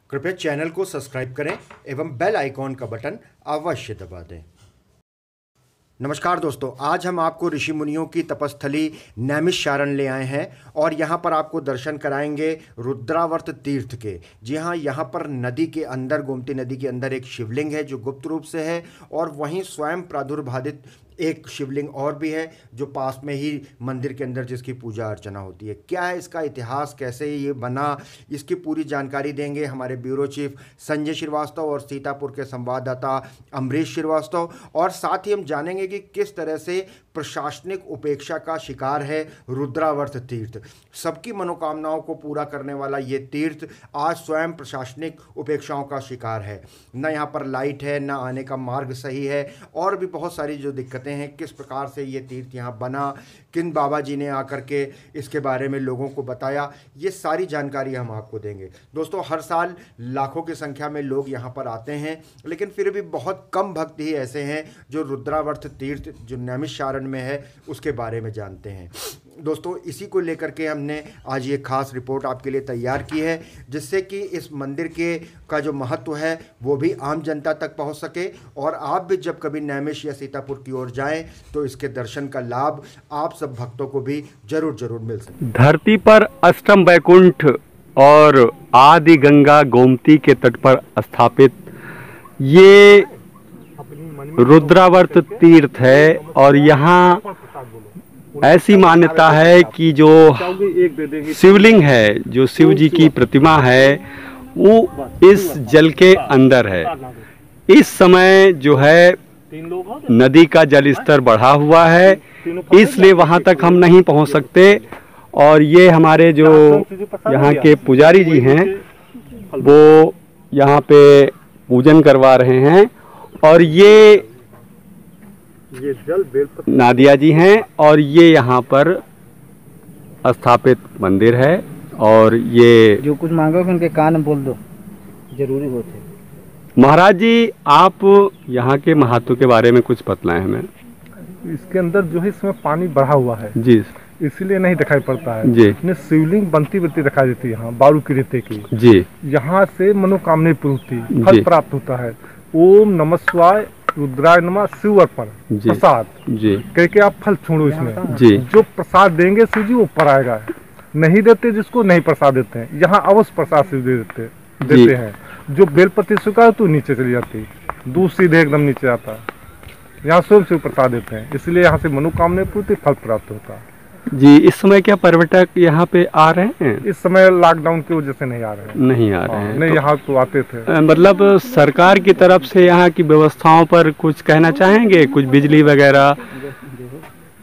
कृपया चैनल को सब्सक्राइब करें एवं बेल आइकॉन का बटन अवश्य दबा दें। नमस्कार दोस्तों, आज हम आपको ऋषि मुनियों की तपस्थली नैमिषारण्य ले आए हैं और यहाँ पर आपको दर्शन कराएंगे रुद्रावर्त तीर्थ के। जी हाँ, यहाँ पर नदी के अंदर, गोमती नदी के अंदर एक शिवलिंग है जो गुप्त रूप से है, और वहीं स्वयं प्रादुर्भावित एक शिवलिंग और भी है जो पास में ही मंदिर के अंदर जिसकी पूजा अर्चना होती है। क्या है इसका इतिहास, कैसे ये बना, इसकी पूरी जानकारी देंगे हमारे ब्यूरो चीफ संजय श्रीवास्तव और सीतापुर के संवाददाता अमरीश श्रीवास्तव। और साथ ही हम जानेंगे कि किस तरह से प्रशासनिक उपेक्षा का शिकार है रुद्रावर्त तीर्थ। सबकी मनोकामनाओं को पूरा करने वाला ये तीर्थ आज स्वयं प्रशासनिक उपेक्षाओं का शिकार है। न यहाँ पर लाइट है, न आने का मार्ग सही है, और भी बहुत सारी जो दिक्कतें हैं। किस प्रकार से ये तीर्थ यहाँ बना, किन बाबा जी ने आकर के इसके बारे में लोगों को बताया, ये सारी जानकारी हम आपको देंगे। दोस्तों, हर साल लाखों की संख्या में लोग यहाँ पर आते हैं, लेकिन फिर भी बहुत कम भक्त ही ऐसे हैं जो रुद्रावर्त तीर्थ जो नैमिषारण्य में है उसके बारे में जानते हैं। दोस्तों, इसी को लेकर के हमने आज ये खास रिपोर्ट आपके लिए तैयार की है, जिससे कि इस मंदिर के का जो महत्व है वो भी आम जनता तक पहुंच सके, और आप भी जब कभी नैमिष या सीतापुर की ओर जाएं तो इसके दर्शन का लाभ आप सब भक्तों को भी जरूर मिल सके। धरती पर अष्टम वैकुंठ और आदि गंगा गोमती के तट पर स्थापित ये रुद्रावर्त तीर्थ है, और यहाँ ऐसी मान्यता है कि जो शिवलिंग है, जो शिव जी की प्रतिमा है, वो इस जल के अंदर है। इस समय जो है नदी का जल स्तर बढ़ा हुआ है, इसलिए वहां तक हम नहीं पहुंच सकते। और ये हमारे जो यहाँ के पुजारी जी हैं वो यहाँ पे पूजन करवा रहे हैं, और ये जल नादिया जी हैं, और ये यहाँ पर स्थापित मंदिर है। और ये जो कुछ मांगोगे उनके कान में बोल दो, जरूरी होते। महाराज जी, आप यहाँ के महत्व के बारे में कुछ बतलाएं हमें। इसके अंदर जो है इसमें पानी बढ़ा हुआ है जी, इसीलिए नहीं दिखाई पड़ता है जी। शिवलिंग बनती बनती दिखाई देती है यहाँ बालू की रेते की जी। यहाँ से मनोकामना पूर्ति फल प्राप्त होता है। ओम नमः शिवाय, रुद्राय नमः, शिव अर्पण प्रसाद जी कह के आप फल छोड़ो इसमें जी। जो प्रसाद देंगे शिव जी वो ऊपर आएगा, नहीं देते जिसको नहीं प्रसाद देते हैं। यहाँ अवश्य प्रसाद शिव देते हैं। जो बेलपति स्वीकार तो नीचे चली जाती है, दूध सीधे एकदम नीचे आता है। यहाँ स्वयं शिव प्रसाद देते हैं, इसलिए यहाँ से मनोकामना पूर्ति फल प्राप्त होता है जी। इस समय क्या पर्यटक यहाँ पे आ रहे हैं? इस समय लॉकडाउन की वजह से नहीं आ रहे हैं। नहीं आ रहे हैं? नहीं, यहाँ तो आते थे। मतलब सरकार की तरफ से यहाँ की व्यवस्थाओं पर कुछ कहना चाहेंगे? कुछ बिजली वगैरह?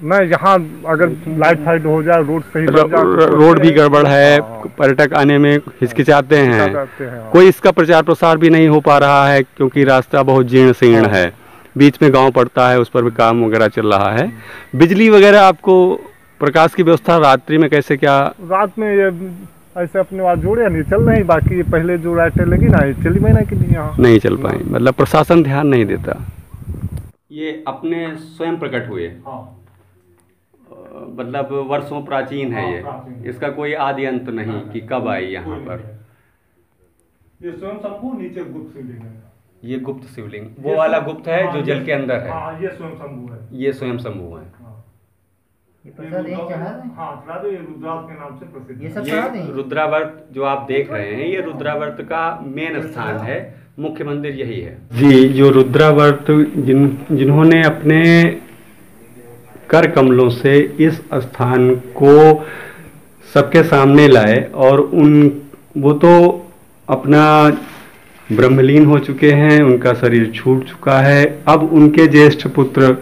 नहीं, यहाँ अगर लाइट फाइट हो जाए, रोड सही बन जाए। रोड भी गड़बड़ है, पर्यटक आने में हिचकिचाते हैं। कोई इसका प्रचार प्रसार भी नहीं हो पा रहा है क्योंकि रास्ता बहुत जीर्ण शीर्ण है, बीच में गाँव पड़ता है, उस पर भी काम वगैरह चल रहा है। बिजली वगैरह, आपको प्रकाश की व्यवस्था रात्रि में कैसे, क्या रात में ये ऐसे अपने बात जोड़े नहीं चल रही, बाकी पहले जो लाइटें लगी ना चली महीना के लिए यहाँ नहीं चल पाई, मतलब प्रशासन ध्यान नहीं देता। ये अपने स्वयं प्रकट हुए, मतलब वर्षों प्राचीन है ये, इसका कोई आदि अंत नहीं कि कब आई यहाँ पर। ये स्वयं शंभू, नीचे गुप्त शिवलिंग है। ये गुप्त शिवलिंग वो वाला गुप्त है जो जल के अंदर है। ये स्वयं शंभू है। ये स्वयं शंभू है। ये रुद्रावर्त जो आप देख रहे हैं, ये रुद्रावर्त का मेन स्थान है, मुख्य मंदिर यही है जी। जो रुद्रावर्त जिन्होंने अपने कर कमलों से इस स्थान को सबके सामने लाए, और वो तो अपना ब्रह्मलीन हो चुके हैं, उनका शरीर छूट चुका है। अब उनके ज्येष्ठ पुत्र,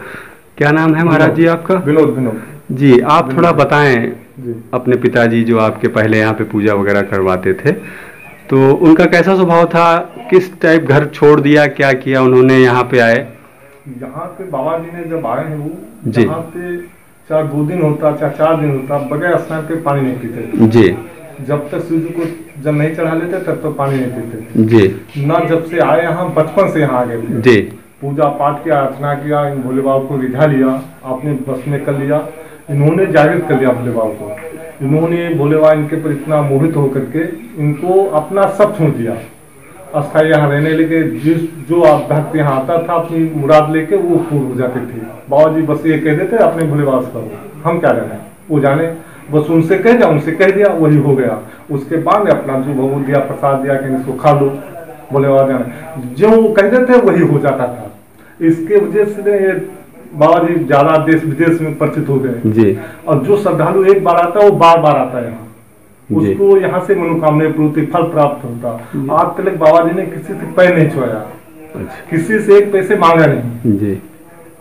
क्या नाम है महाराज जी आपका? विनोद जी। आप थोड़ा बताएं अपने पिताजी जो आपके पहले यहाँ पे पूजा वगैरह करवाते थे, तो उनका कैसा स्वभाव था, किस टाइप घर छोड़ दिया, क्या किया उन्होंने यहाँ पे आए? यहाँ पे बाबा जी ने जब आए हैं वो यहाँ पे चाहे 2 दिन होता चाहे 4 दिन होता, बगैर स्नान के पानी नहीं पीते जी। जब तक सूर्य को जब नहीं चढ़ा लेते तब तक पानी नहीं पीते जी। ना जब से आए यहाँ, बचपन से यहाँ आ गए थे जी। पूजा पाठ किया, अर्चना किया, इन भोले बाबा को रिझा लिया, अपने बस में कर लिया। इन्होंने जागृत कर लिया भोले बाबा को। इन्होंने भोले बाबा इनके पर इतना मोहित होकर के इनको अपना सब छोड़ दिया। अस्थायी यहाँ रहने लगे। जो आप भक्त यहाँ आता था अपनी मुराद लेके वो पूर्ण हो जाती थी। बाबा जी बस ये कह देते अपने भोलेवास करो, हम क्या जाने, वो जाने, बस उनसे कह दिया, उनसे कह दिया, वही हो गया। उसके बाद अपना जो भोग दिया, प्रसाद दिया कि इसको खा लो, भोलेवास जाने, जो वो कह देते वही हो जाता था। इसके वजह से बाबा जी ज्यादा देश विदेश में परिचित हो गए जी। और जो श्रद्धालु एक बार आता है वो बार बार आता है यहाँ, उसको यहाँ से मनोकामना पूर्ति फल प्राप्त होता। आज तक बाबा जी ने किसी से पैर नहीं छुआया, किसी से एक पैसे मांगा नहीं जी।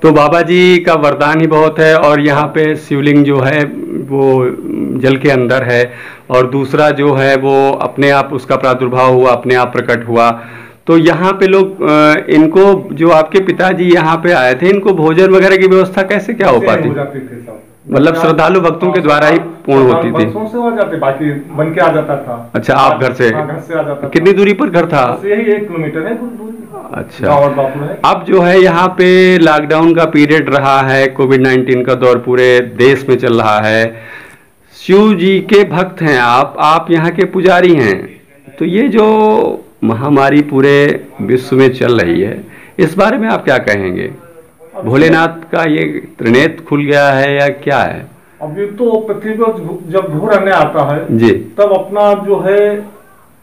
तो बाबा जी का वरदान ही बहुत है। और यहाँ पे शिवलिंग जो है वो जल के अंदर है, और दूसरा जो है वो अपने आप उसका प्रादुर्भाव हुआ, अपने आप प्रकट हुआ। तो यहाँ पे लोग इनको, जो आपके पिताजी यहाँ पे आए थे, इनको भोजन वगैरह की व्यवस्था कैसे क्या हो पाती? मतलब श्रद्धालु भक्तों के द्वारा ही पूर्ण होती थी? से हो जाते, बाकी बन के आ जाता था। अच्छा, आप घर से? घर से आ जाता। कितनी दूरी पर घर था? यही 1 किलोमीटर है। अच्छा, अब जो है यहाँ पे लॉकडाउन का पीरियड रहा है, कोविड-19 का दौर पूरे देश में चल रहा है, शिव जी के भक्त हैं आप यहाँ के पुजारी हैं, तो ये जो महामारी पूरे विश्व में चल रही है, इस बारे में आप क्या कहेंगे? भोलेनाथ का ये त्रिनेत्र खुल गया है या क्या है? अभी तो पृथ्वी पर जब घोर अन्य आता है जी, तब अपना जो है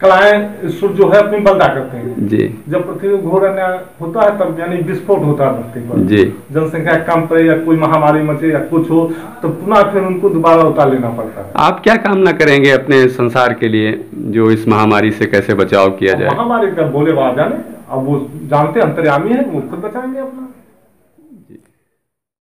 कलाएं ईश्वर जो है अपनी बंदा करते हैं जी। जब पृथ्वी में घोर अन्य होता है तब यानी विस्फोट होता है धरती पर जी, जनसंख्या कम पड़े या कोई महामारी मचे या कुछ हो, तो पुनः फिर उनको दोबारा उतार लेना पड़ता है। आप क्या कामना करेंगे अपने संसार के लिए, जो इस महामारी से कैसे बचाव किया जाए? महामारी का बोले बात जाने, अब वो जानते अंतर्यामी है, वो खुद बचाएंगे अपना।